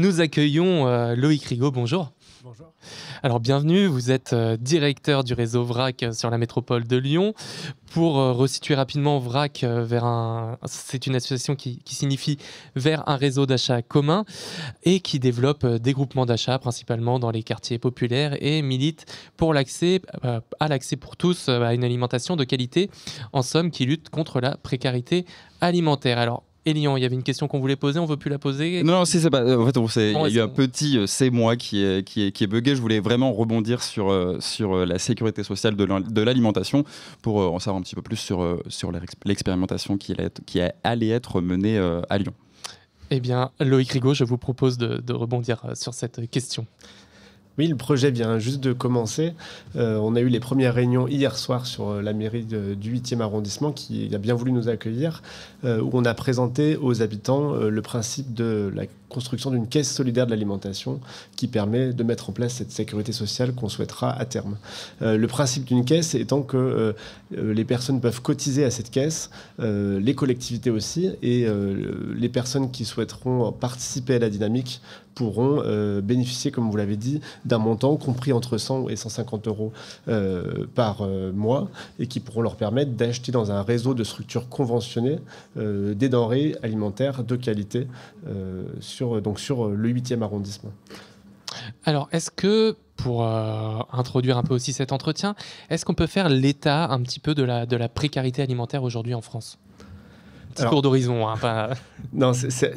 Nous accueillons Loïc Rigaud, bonjour. Bonjour. Alors bienvenue, vous êtes directeur du réseau VRAC sur la métropole de Lyon. Pour resituer rapidement, VRAC, c'est une association qui signifie vers un réseau d'achat commun et qui développe des groupements d'achat principalement dans les quartiers populaires et milite pour l'accès pour tous à une alimentation de qualité, en somme qui lutte contre la précarité alimentaire. Alors Elian, il y avait une question qu'on voulait poser, on ne veut plus la poser. Non, c'est pas. En fait, il y a eu un petit c'est moi qui est bugué. Je voulais vraiment rebondir sur la sécurité sociale de l'alimentation pour en savoir un petit peu plus sur l'expérimentation qui allait être menée à Lyon. Eh bien, Loïc Rigaud, je vous propose de rebondir sur cette question. Oui, le projet vient juste de commencer. On a eu les premières réunions hier soir sur la mairie du 8e arrondissement qui a bien voulu nous accueillir, où on a présenté aux habitants le principe de la construction d'une caisse solidaire de l'alimentation qui permet de mettre en place cette sécurité sociale qu'on souhaitera à terme. Le principe d'une caisse étant que les personnes peuvent cotiser à cette caisse, les collectivités aussi, et les personnes qui souhaiteront participer à la dynamique pourront bénéficier, comme vous l'avez dit, d'un montant compris entre 100 et 150 euros par mois et qui pourront leur permettre d'acheter dans un réseau de structures conventionnées des denrées alimentaires de qualité sur le 8e arrondissement. Alors, est-ce que, pour introduire un peu aussi cet entretien, est-ce qu'on peut faire l'état un petit peu de la précarité alimentaire aujourd'hui en France ? Petit tour d'horizon, hein, pas... Non, c'est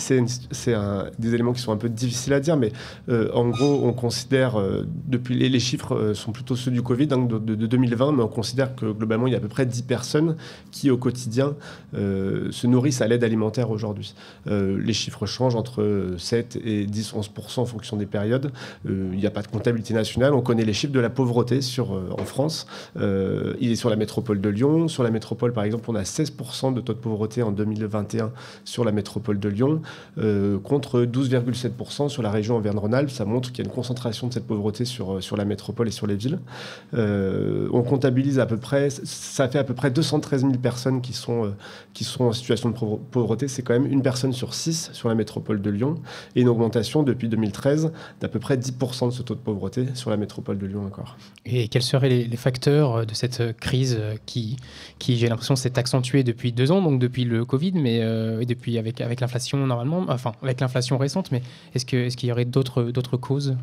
des éléments qui sont un peu difficiles à dire, mais en gros, on considère, depuis les chiffres sont plutôt ceux du Covid, donc de 2020, mais on considère que globalement, il y a à peu près 10 personnes qui, au quotidien, se nourrissent à l'aide alimentaire aujourd'hui. Les chiffres changent entre 7 et 10-11% en fonction des périodes. Il n'y a pas de comptabilité nationale. On connaît les chiffres de la pauvreté en France. Il est sur la métropole de Lyon. Sur la métropole, par exemple, on a 16% de taux de pauvreté en 2021 sur la métropole de Lyon, contre 12,7% sur la région Auvergne-Rhône-Alpes. Ça montre qu'il y a une concentration de cette pauvreté sur la métropole et sur les villes. On comptabilise ça fait à peu près 213 000 personnes qui sont en situation de pauvreté. C'est quand même une personne sur 6 sur la métropole de Lyon, et une augmentation depuis 2013 d'à peu près 10% de ce taux de pauvreté sur la métropole de Lyon encore. Et quels seraient les facteurs de cette crise qui j'ai l'impression, s'est accentuée depuis 2 ans, donc depuis le Covid, mais depuis avec l'inflation normalement, enfin avec l'inflation récente, mais est-ce qu'il y aurait d'autres causes ?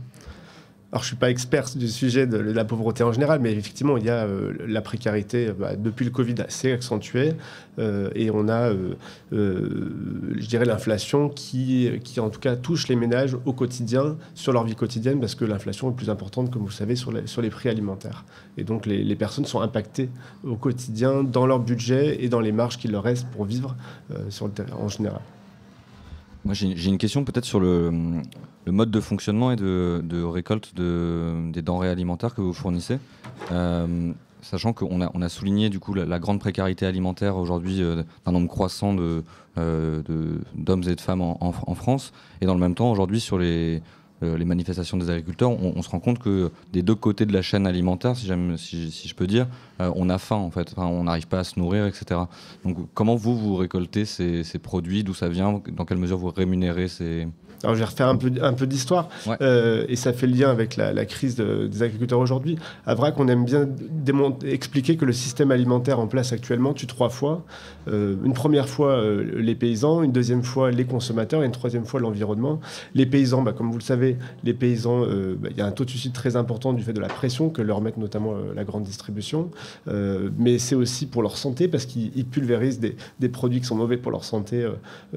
Alors, je ne suis pas expert du sujet de la pauvreté en général, mais effectivement, il y a la précarité depuis le Covid assez accentuée, et on a, je dirais, l'inflation qui, en tout cas, touche les ménages au quotidien, sur leur vie quotidienne, parce que l'inflation est plus importante, comme vous le savez, sur les prix alimentaires. Et donc, les personnes sont impactées au quotidien dans leur budget et dans les marges qu'il leur reste pour vivre sur le terrain en général. Moi, j'ai une question peut-être sur le mode de fonctionnement et de récolte des denrées alimentaires que vous fournissez. Sachant qu'on a souligné du coup la grande précarité alimentaire aujourd'hui d'un nombre croissant d'hommes et de femmes en France. Et dans le même temps, aujourd'hui, sur les manifestations des agriculteurs, on se rend compte que des deux côtés de la chaîne alimentaire, si je peux dire, on a faim en fait, on n'arrive pas à se nourrir, etc. Donc comment vous récoltez ces produits, d'où ça vient, dans quelle mesure vous rémunérez ces... Alors, je vais refaire un peu d'histoire, ouais. Et ça fait le lien avec la crise des agriculteurs aujourd'hui. À VRAC, on aime bien expliquer que le système alimentaire en place actuellement tue 3 fois. Une première fois, les paysans, une deuxième fois, les consommateurs, et une troisième fois, l'environnement. Les paysans, comme vous le savez, il y a un taux de suicide très important du fait de la pression que leur met notamment la grande distribution. Mais c'est aussi pour leur santé, parce qu'ils pulvérisent des produits qui sont mauvais pour leur santé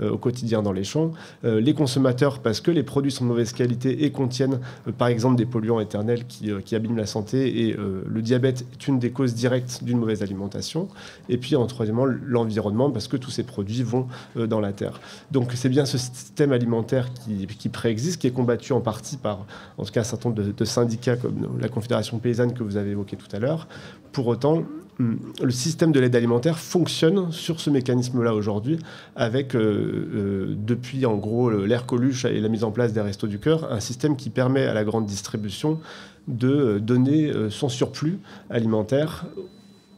au quotidien dans les champs. Les consommateurs, parce que les produits sont de mauvaise qualité et contiennent par exemple des polluants éternels qui abîment la santé, et le diabète est une des causes directes d'une mauvaise alimentation. Et puis en troisièmement, l'environnement, parce que tous ces produits vont dans la terre. Donc c'est bien ce système alimentaire qui préexiste, qui est combattu en partie par en tout cas un certain nombre de syndicats comme la Confédération paysanne que vous avez évoqué tout à l'heure. Pour autant, le système de l'aide alimentaire fonctionne sur ce mécanisme-là aujourd'hui, avec depuis en gros l'ère Coluche et la mise en place des Restos du Cœur, un système qui permet à la grande distribution de donner son surplus alimentaire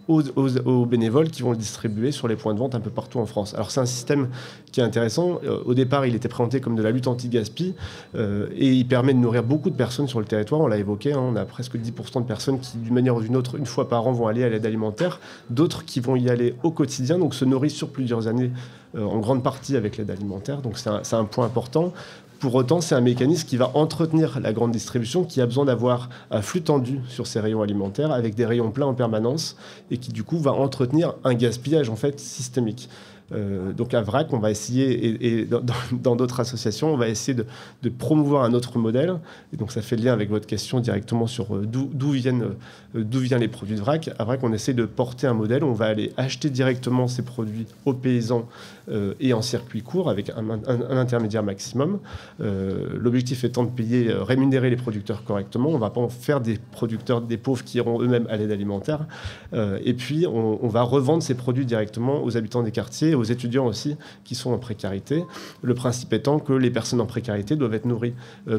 aux bénévoles qui vont le distribuer sur les points de vente un peu partout en France. Alors c'est un système qui est intéressant. Au départ, il était présenté comme de la lutte anti-gaspi et il permet de nourrir beaucoup de personnes sur le territoire. On l'a évoqué, on a presque 10% de personnes qui, d'une manière ou d'une autre, une fois par an, vont aller à l'aide alimentaire. D'autres qui vont y aller au quotidien, donc se nourrissent sur plusieurs années, en grande partie avec l'aide alimentaire. Donc c'est un point important. Pour autant, c'est un mécanisme qui va entretenir la grande distribution, qui a besoin d'avoir un flux tendu sur ses rayons alimentaires avec des rayons pleins en permanence et qui, du coup, va entretenir un gaspillage, en fait, systémique. Donc à VRAC, on va essayer, et dans d'autres associations, on va essayer de promouvoir un autre modèle. Et donc ça fait le lien avec votre question directement sur d'où viennent les produits de VRAC. À VRAC, on essaie de porter un modèle où on va aller acheter directement ces produits aux paysans et en circuit court avec un intermédiaire maximum. L'objectif étant de rémunérer les producteurs correctement. On ne va pas en faire des producteurs, des pauvres qui iront eux-mêmes à l'aide alimentaire. Et puis on va revendre ces produits directement aux habitants des quartiers, aux étudiants aussi qui sont en précarité. Le principe étant que les personnes en précarité doivent être nourries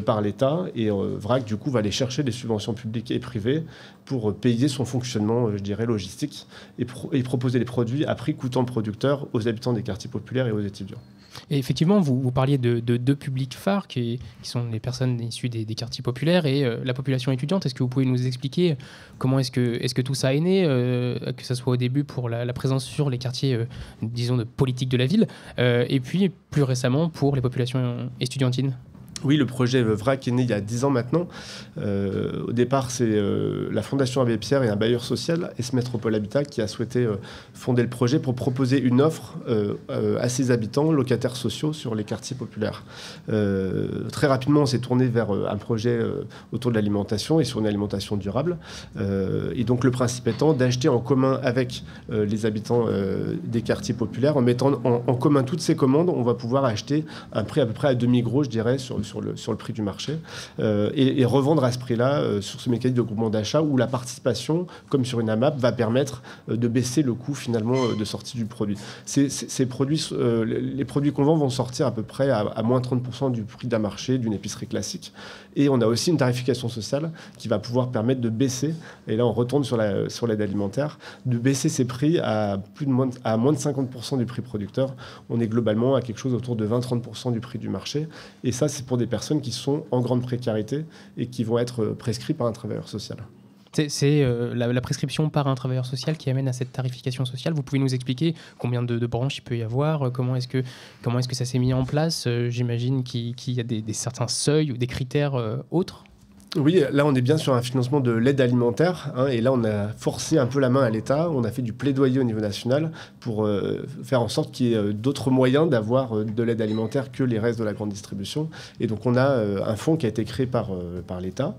par l'État et VRAC du coup va aller chercher des subventions publiques et privées pour payer son fonctionnement, je dirais, logistique et proposer les produits à prix coûtant producteur aux habitants des quartiers populaires et aux étudiants. Et effectivement, vous parliez de deux publics phares qui sont les personnes issues des quartiers populaires et la population étudiante. Est-ce que vous pouvez nous expliquer comment est-ce que tout ça est né, que ce soit au début pour la présence sur les quartiers, disons, de politique de la ville, et puis plus récemment pour les populations estudiantines? Oui, le projet VRAC est né il y a 10 ans maintenant. Au départ, c'est la Fondation Abbé Pierre et un bailleur social, S Métropole Habitat, qui a souhaité fonder le projet pour proposer une offre à ses habitants, locataires sociaux, sur les quartiers populaires. Très rapidement, on s'est tourné vers un projet autour de l'alimentation et sur une alimentation durable. Et donc, le principe étant d'acheter en commun avec les habitants des quartiers populaires. En mettant en commun toutes ces commandes, on va pouvoir acheter un prix à peu près à demi-gros, je dirais, sur le prix du marché et revendre à ce prix-là sur ce mécanisme de groupement d'achat où la participation, comme sur une AMAP, va permettre de baisser le coût finalement de sortie du produit. Les produits qu'on vend vont sortir à peu près à moins 30% du prix d'un marché, d'une épicerie classique. Et on a aussi une tarification sociale qui va pouvoir permettre de baisser, et là on retourne sur l'aide alimentaire, de baisser ces prix à moins de 50% du prix producteur. On est globalement à quelque chose autour de 20-30% du prix du marché. Et ça, c'est pour des personnes qui sont en grande précarité et qui vont être prescrites par un travailleur social. C'est la prescription par un travailleur social qui amène à cette tarification sociale. Vous pouvez nous expliquer combien de branches il peut y avoir, comment est-ce que ça s'est mis en place? J'imagine qu'il y a des certains seuils ou des critères autres. Oui, là on est bien sur un financement de l'aide alimentaire et là on a forcé un peu la main à l'État, on a fait du plaidoyer au niveau national pour faire en sorte qu'il y ait d'autres moyens d'avoir de l'aide alimentaire que les restes de la grande distribution. Et donc on a un fonds qui a été créé par l'État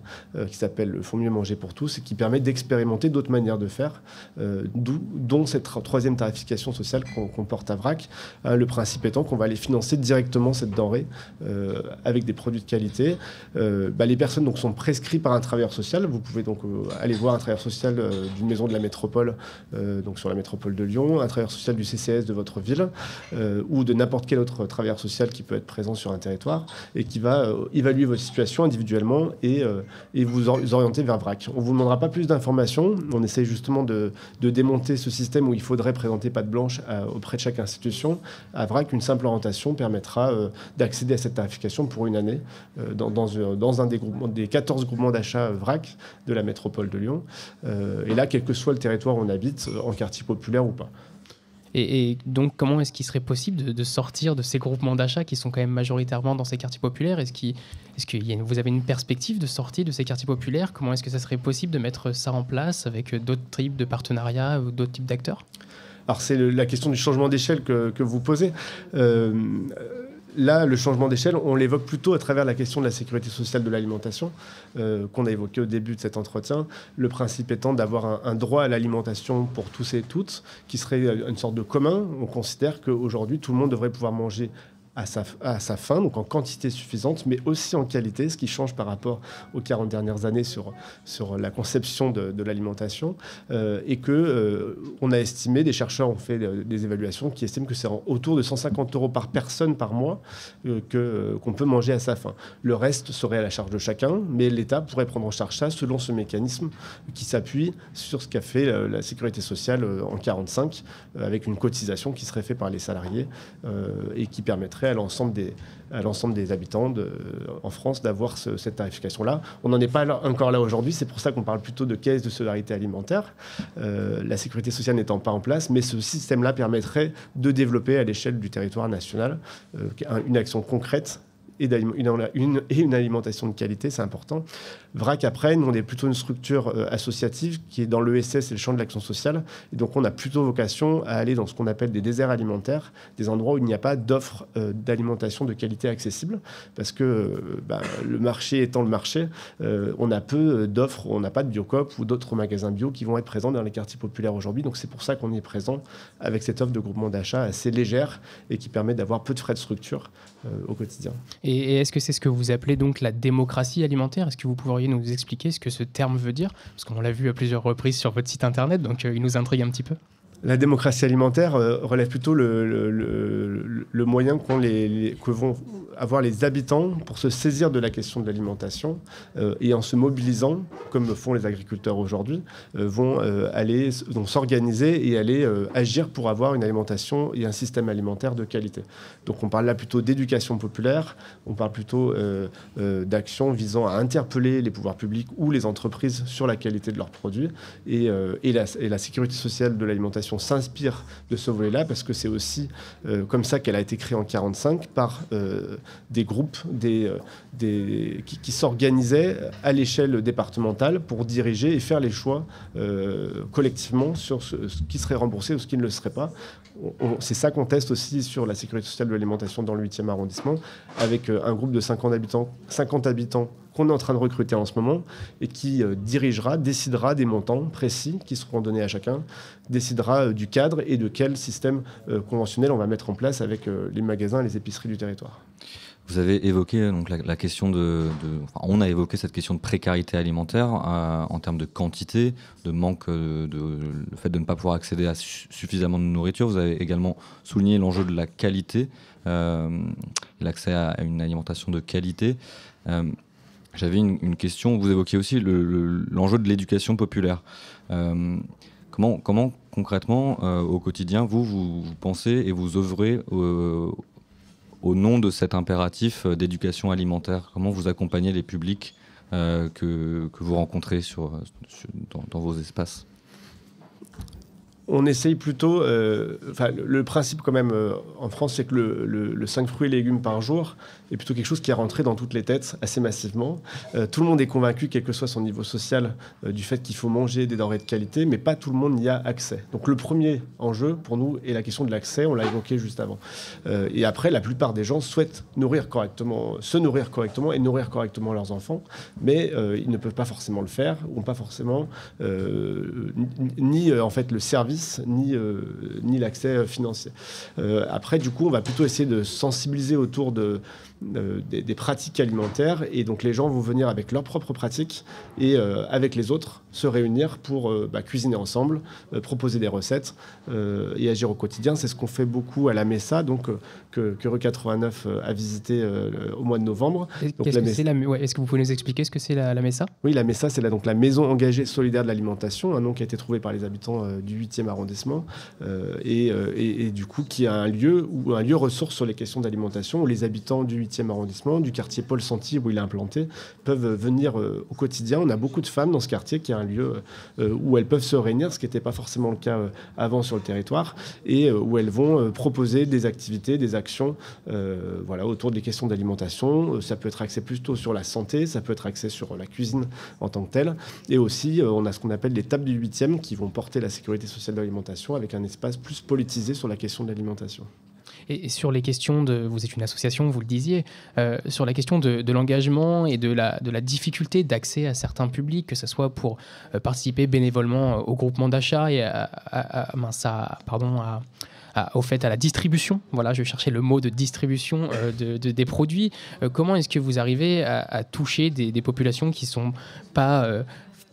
qui s'appelle le Fonds Mieux Manger pour tous et qui permet d'expérimenter d'autres manières de faire, dont cette troisième tarification sociale qu'on porte à VRAC. Le principe étant qu'on va aller financer directement cette denrée avec des produits de qualité. Les personnes donc sont prescrit par un travailleur social. Vous pouvez donc aller voir un travailleur social d'une maison de la métropole, donc sur la métropole de Lyon, un travailleur social du CCS de votre ville, ou de n'importe quel autre travailleur social qui peut être présent sur un territoire et qui va évaluer votre situation individuellement et vous orienter vers VRAC. On ne vous demandera pas plus d'informations. On essaie justement de démonter ce système où il faudrait présenter patte blanche auprès de chaque institution. À VRAC, une simple orientation permettra d'accéder à cette tarification pour une année dans un des 14 groupements d'achat VRAC de la métropole de Lyon. Et là, quel que soit le territoire où on habite, en quartier populaire ou pas. Et donc, comment est-ce qu'il serait possible de sortir de ces groupements d'achat qui sont quand même majoritairement dans ces quartiers populaires? Est-ce que vous avez une perspective de sortie de ces quartiers populaires? Comment est-ce que ça serait possible de mettre ça en place avec d'autres types de partenariats ou d'autres types d'acteurs? Alors, c'est la question du changement d'échelle que vous posez. Là, le changement d'échelle, on l'évoque plutôt à travers la question de la sécurité sociale de l'alimentation qu'on a évoqué au début de cet entretien. Le principe étant d'avoir un droit à l'alimentation pour tous et toutes, qui serait une sorte de commun. On considère qu'aujourd'hui, tout le monde devrait pouvoir manger à sa fin, donc en quantité suffisante, mais aussi en qualité, ce qui change par rapport aux 40 dernières années sur la conception de l'alimentation, et on a estimé, des chercheurs ont fait des évaluations qui estiment que c'est autour de 150 € par personne par mois qu'on peut manger à sa faim. Le reste serait à la charge de chacun, mais l'État pourrait prendre en charge ça selon ce mécanisme qui s'appuie sur ce qu'a fait la sécurité sociale en 1945, avec une cotisation qui serait faite par les salariés et qui permettrait à l'ensemble des habitants en France d'avoir cette tarification-là. On n'en est pas encore là aujourd'hui, c'est pour ça qu'on parle plutôt de caisse de solidarité alimentaire, la sécurité sociale n'étant pas en place, mais ce système-là permettrait de développer à l'échelle du territoire national une action concrète et une alimentation de qualité, c'est important. VRAC, après, nous, on est plutôt une structure associative qui est dans l'ESS et le champ de l'action sociale. Et donc, on a plutôt vocation à aller dans ce qu'on appelle des déserts alimentaires, des endroits où il n'y a pas d'offres d'alimentation de qualité accessible. Parce que le marché étant le marché, on a peu d'offres, on n'a pas de Biocoop ou d'autres magasins bio qui vont être présents dans les quartiers populaires aujourd'hui. Donc, c'est pour ça qu'on est présent avec cette offre de groupement d'achat assez légère et qui permet d'avoir peu de frais de structure au quotidien. Et est-ce que c'est ce que vous appelez donc la démocratie alimentaire? Est-ce que vous pourriez nous expliquer ce que ce terme veut dire? Parce qu'on l'a vu à plusieurs reprises sur votre site internet, donc il nous intrigue un petit peu. La démocratie alimentaire relève plutôt le moyen que vont avoir les habitants pour se saisir de la question de l'alimentation et en se mobilisant, comme le font les agriculteurs aujourd'hui, vont s'organiser et aller agir pour avoir une alimentation et un système alimentaire de qualité. Donc on parle là plutôt d'éducation populaire, on parle plutôt d'actions visant à interpeller les pouvoirs publics ou les entreprises sur la qualité de leurs produits et la sécurité sociale de l'alimentation s'inspire de ce volet-là parce que c'est aussi comme ça qu'elle a été créée en 1945 par des groupes qui s'organisaient à l'échelle départementale pour diriger et faire les choix collectivement sur ce qui serait remboursé ou ce qui ne le serait pas. C'est ça qu'on teste aussi sur la sécurité sociale de l'alimentation dans le 8e arrondissement avec un groupe de 50 habitants qu'on est en train de recruter en ce moment et qui décidera des montants précis qui seront donnés à chacun, décidera du cadre et de quel système conventionnel on va mettre en place avec les magasins et les épiceries du territoire. Vous avez évoqué donc, la question on a évoqué cette question de précarité alimentaire en termes de quantité, de manque, le fait de ne pas pouvoir accéder à suffisamment de nourriture. Vous avez également souligné l'enjeu de la qualité, l'accès à une alimentation de qualité. J'avais une question, vous évoquiez aussi l'enjeu de l'éducation populaire. Comment concrètement, au quotidien, vous pensez et vous œuvrez au nom de cet impératif d'éducation alimentaire? Comment vous accompagnez les publics que vous rencontrez dans vos espaces? On essaye plutôt... le principe quand même en France, c'est que le 5 fruits et légumes par jour est plutôt quelque chose qui est rentré dans toutes les têtes assez massivement. Tout le monde est convaincu, quel que soit son niveau social, du fait qu'il faut manger des denrées de qualité, mais pas tout le monde n'y a accès. Donc le premier enjeu pour nous est la question de l'accès, on l'a évoqué juste avant. Et après, la plupart des gens souhaitent se nourrir correctement et nourrir correctement leurs enfants, mais ils ne peuvent pas forcément le faire, ou pas forcément en fait le service ni l'accès financier. Après, du coup, on va plutôt essayer de sensibiliser autour des pratiques alimentaires, et donc les gens vont venir avec leurs propres pratiques et avec les autres se réunir pour cuisiner ensemble, proposer des recettes et agir au quotidien. C'est ce qu'on fait beaucoup à la MESA, donc que Rue 89 a visité au mois de novembre. Est-ce que vous pouvez nous expliquer ce que c'est la MESA? Oui, la MESA, c'est donc la Maison Engagée Solidaire de l'Alimentation, un nom qui a été trouvé par les habitants du 8e arrondissement et du coup qui a un lieu ressource sur les questions d'alimentation où les habitants du 8e arrondissement, du quartier Paul Santy où il est implanté, peuvent venir au quotidien. On a beaucoup de femmes dans ce quartier qui est un lieu où elles peuvent se réunir, ce qui n'était pas forcément le cas avant sur le territoire, et où elles vont proposer des activités, des actions autour des questions d'alimentation. Ça peut être axé plutôt sur la santé, ça peut être axé sur la cuisine en tant que telle, et aussi on a ce qu'on appelle les tables du 8e qui vont porter la sécurité sociale de l'alimentation avec un espace plus politisé sur la question de l'alimentation. Et sur les questions vous êtes une association, vous le disiez, sur la question de l'engagement et de la difficulté d'accès à certains publics, que ce soit pour participer bénévolement au groupement d'achat et au fait à la distribution, voilà, je cherchais le mot de distribution des produits. Comment est-ce que vous arrivez à toucher des populations qui ne sont pas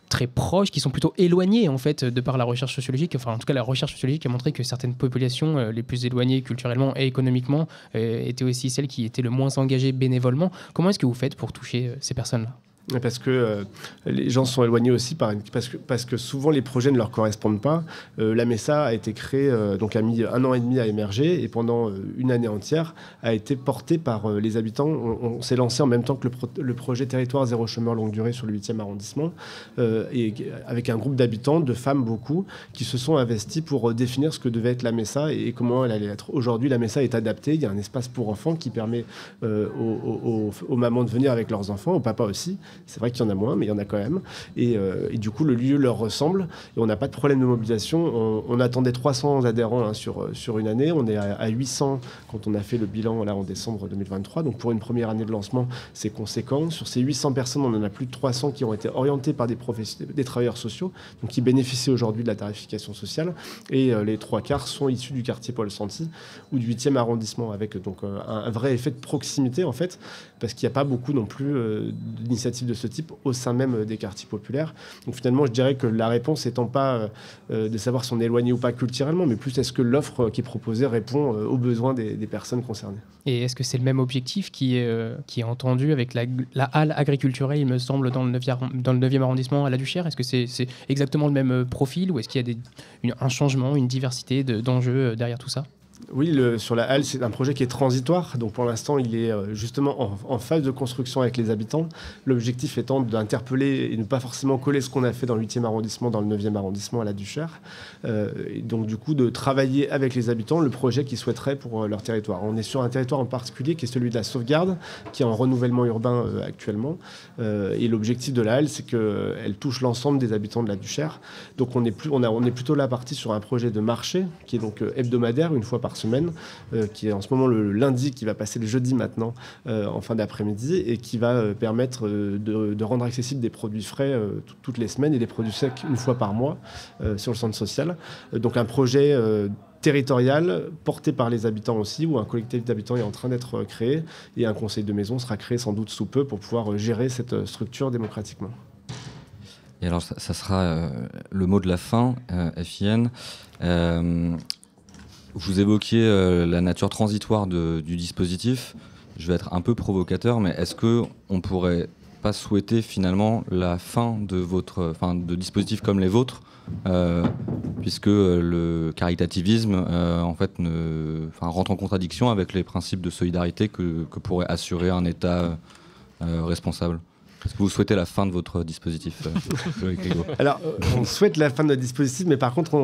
très proches, qui sont plutôt éloignées en fait de par la recherche sociologique. Enfin, en tout cas, la recherche sociologique a montré que certaines populations les plus éloignées culturellement et économiquement étaient aussi celles qui étaient le moins engagées bénévolement. Comment est-ce que vous faites pour toucher ces personnes-là ? Parce que les gens sont éloignés aussi parce que souvent les projets ne leur correspondent pas. La MESA a été créée, donc a mis 1 an et demi à émerger et pendant une année entière a été portée par les habitants. On s'est lancé en même temps que le projet Territoire Zéro Chômeur Longue Durée sur le 8e arrondissement et avec un groupe d'habitants, de femmes beaucoup, qui se sont investis pour définir ce que devait être la MESA et comment elle allait être. Aujourd'hui, la MESA est adaptée. Il y a un espace pour enfants qui permet aux mamans de venir avec leurs enfants, aux papas aussi. C'est vrai qu'il y en a moins, mais il y en a quand même. Et du coup, le lieu leur ressemble. Et on n'a pas de problème de mobilisation. On attendait 300 adhérents sur une année. On est à 800 quand on a fait le bilan là, en décembre 2023. Donc pour une première année de lancement, c'est conséquent. Sur ces 800 personnes, on en a plus de 300 qui ont été orientés par des travailleurs sociaux, donc qui bénéficient aujourd'hui de la tarification sociale. Et les 3/4 sont issus du quartier Paul Santy ou du 8e arrondissement, avec donc un vrai effet de proximité, en fait, parce qu'il n'y a pas beaucoup non plus d'initiatives de ce type au sein même des quartiers populaires. Donc finalement, je dirais que la réponse étant pas de savoir si on est éloigné ou pas culturellement, mais plus est-ce que l'offre qui est proposée répond aux besoins des personnes concernées. Et est-ce que c'est le même objectif qui est entendu avec la halle agriculturelle, il me semble, dans le 9e arrondissement à La Duchère ? Est-ce que c'est exactement le même profil ou est-ce qu'il y a un changement, une diversité d'enjeux derrière tout ça ? Oui, sur la halle, c'est un projet qui est transitoire. Donc pour l'instant, il est justement en phase de construction avec les habitants. L'objectif étant d'interpeller et ne pas forcément coller ce qu'on a fait dans le 8e arrondissement, dans le 9e arrondissement à La Duchère. Et donc du coup, de travailler avec les habitants le projet qu'ils souhaiteraient pour leur territoire. On est sur un territoire en particulier qui est celui de la sauvegarde, qui est en renouvellement urbain actuellement. Et l'objectif de la halle, c'est qu'elle touche l'ensemble des habitants de La Duchère. Donc on est plutôt là parti sur un projet de marché qui est donc hebdomadaire, une fois par semaine, qui est en ce moment le lundi, qui va passer le jeudi maintenant en fin d'après-midi et qui va permettre de rendre accessibles des produits frais toutes les semaines et des produits secs une fois par mois sur le centre social. Donc un projet territorial porté par les habitants aussi, où un collectif d'habitants est en train d'être créé et un conseil de maison sera créé sans doute sous peu pour pouvoir gérer cette structure démocratiquement. Et alors ça sera le mot de la fin, FIN. Vous évoquiez la nature transitoire du dispositif. Je vais être un peu provocateur, mais est-ce qu'on ne pourrait pas souhaiter finalement la fin de dispositifs comme les vôtres, puisque le caritativisme en fait rentre en contradiction avec les principes de solidarité que pourrait assurer un État responsable? Est-ce que vous souhaitez la fin de votre dispositif, Loïc Rigaud? Alors, on souhaite la fin de notre dispositif, mais par contre,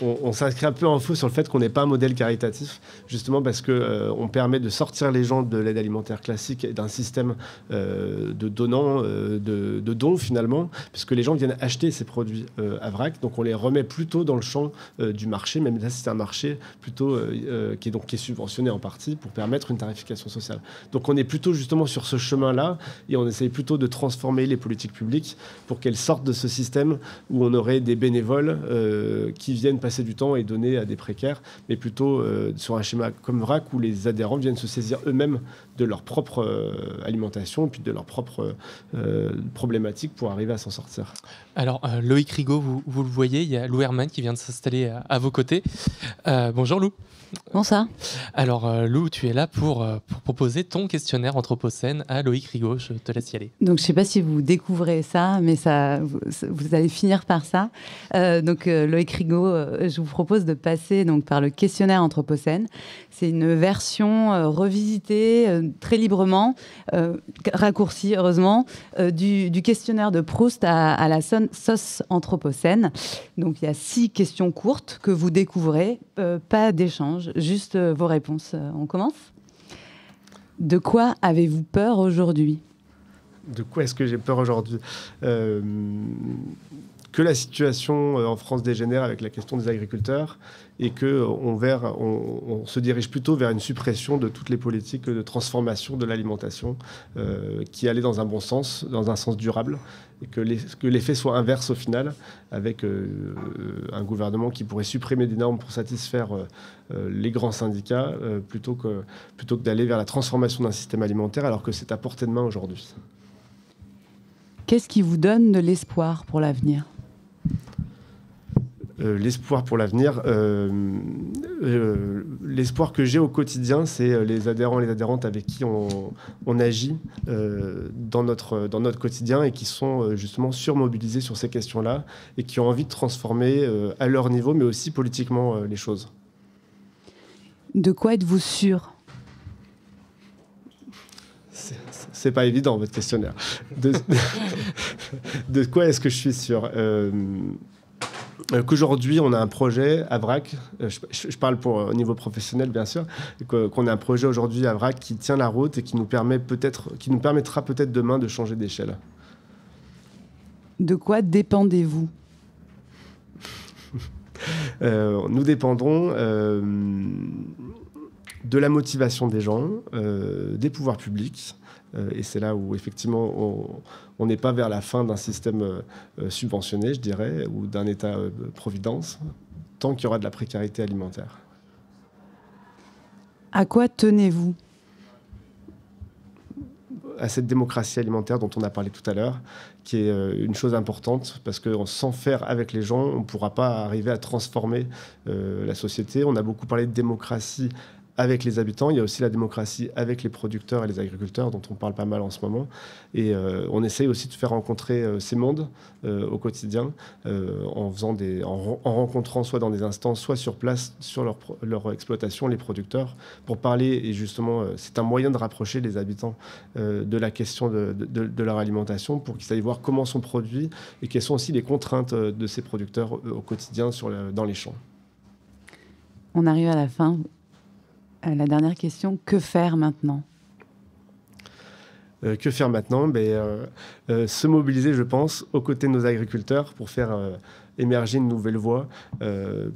on s'inscrit un peu en faux sur le fait qu'on n'est pas un modèle caritatif, justement parce qu'on permet de sortir les gens de l'aide alimentaire classique et d'un système de donnants, de dons finalement, puisque les gens viennent acheter ces produits à vrac, donc on les remet plutôt dans le champ du marché, même là c'est un marché plutôt qui est subventionné en partie pour permettre une tarification sociale. Donc on est plutôt justement sur ce chemin-là et on essaye plutôt de transformer les politiques publiques pour qu'elles sortent de ce système où on aurait des bénévoles qui viennent passer du temps et donner à des précaires, mais plutôt sur un schéma comme VRAC où les adhérents viennent se saisir eux-mêmes de leur propre alimentation et puis de leur propre problématique pour arriver à s'en sortir. Alors, Loïc Rigaud, vous le voyez, il y a Lou Herman qui vient de s'installer à vos côtés. Bonjour Lou. Bonsoir. Alors Lou, tu es là pour proposer ton questionnaire Anthropocène à Loïc Rigaud. Je te laisse y aller. Donc je ne sais pas si vous découvrez ça, mais vous allez finir par ça. Loïc Rigaud, je vous propose de passer par le questionnaire Anthropocène. C'est une version revisitée très librement, raccourcie heureusement, du questionnaire de Proust à la sauce Anthropocène. Donc il y a 6 questions courtes que vous découvrez, pas d'échange, juste vos réponses. On commence ? De quoi avez-vous peur aujourd'hui ? De quoi est-ce que j'ai peur aujourd'hui ? que la situation en France dégénère avec la question des agriculteurs et qu'on se dirige plutôt vers une suppression de toutes les politiques de transformation de l'alimentation qui allaient dans un bon sens, dans un sens durable, et que l'effet soit inverse au final, avec un gouvernement qui pourrait supprimer des normes pour satisfaire les grands syndicats plutôt que d'aller vers la transformation d'un système alimentaire alors que c'est à portée de main aujourd'hui. Qu'est-ce qui vous donne de l'espoir pour l'avenir ? L'espoir pour l'avenir, l'espoir que j'ai au quotidien, c'est les adhérents et les adhérentes avec qui on agit dans notre quotidien et qui sont justement surmobilisés sur ces questions-là et qui ont envie de transformer à leur niveau, mais aussi politiquement les choses. De quoi êtes-vous sûr ? C'est pas évident, votre questionnaire. De quoi est-ce que je suis sûr ? Qu'aujourd'hui, on a un projet à Vrac, je parle au niveau professionnel bien sûr, qu'on a un projet aujourd'hui à Vrac qui tient la route et qui nous permettra peut-être demain de changer d'échelle. De quoi dépendez-vous ? Nous dépendons de la motivation des gens, des pouvoirs publics. Et c'est là où, effectivement, on n'est pas vers la fin d'un système subventionné, je dirais, ou d'un État-providence, tant qu'il y aura de la précarité alimentaire. À quoi tenez-vous ? À cette démocratie alimentaire dont on a parlé tout à l'heure, qui est une chose importante, parce que sans faire avec les gens, on ne pourra pas arriver à transformer la société. On a beaucoup parlé de démocratie avec les habitants, il y a aussi la démocratie avec les producteurs et les agriculteurs, dont on parle pas mal en ce moment. Et on essaye aussi de faire rencontrer ces mondes au quotidien, en rencontrant soit dans des instances, soit sur place, sur leur exploitation, les producteurs, pour parler. Et justement, c'est un moyen de rapprocher les habitants de la question de leur alimentation, pour qu'ils aillent voir comment sont produits et quelles sont aussi les contraintes de ces producteurs au quotidien dans les champs. On arrive à la fin. La dernière question, que faire maintenant ? Que faire maintenant ? Se mobiliser, je pense, aux côtés de nos agriculteurs pour faire émerger une nouvelle voie,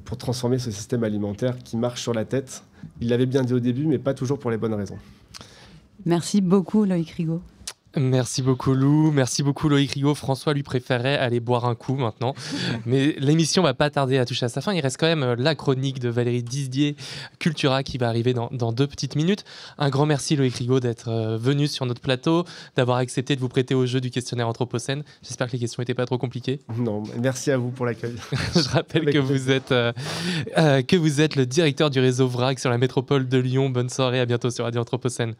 pour transformer ce système alimentaire qui marche sur la tête. Il l'avait bien dit au début, mais pas toujours pour les bonnes raisons. Merci beaucoup, Loïc Rigaud. Merci beaucoup Lou, merci beaucoup Loïc Rigaud. François lui préférait aller boire un coup maintenant. Mais l'émission va pas tarder à toucher à sa fin. Il reste quand même la chronique de Valérie Didier, Cultura, qui va arriver dans 2 petites minutes. Un grand merci Loïc Rigaud d'être venu sur notre plateau, d'avoir accepté de vous prêter au jeu du questionnaire Anthropocène. J'espère que les questions n'étaient pas trop compliquées. Non, merci à vous pour l'accueil. Je rappelle que vous êtes le directeur du réseau VRAC sur la métropole de Lyon. Bonne soirée, à bientôt sur Radio Anthropocène.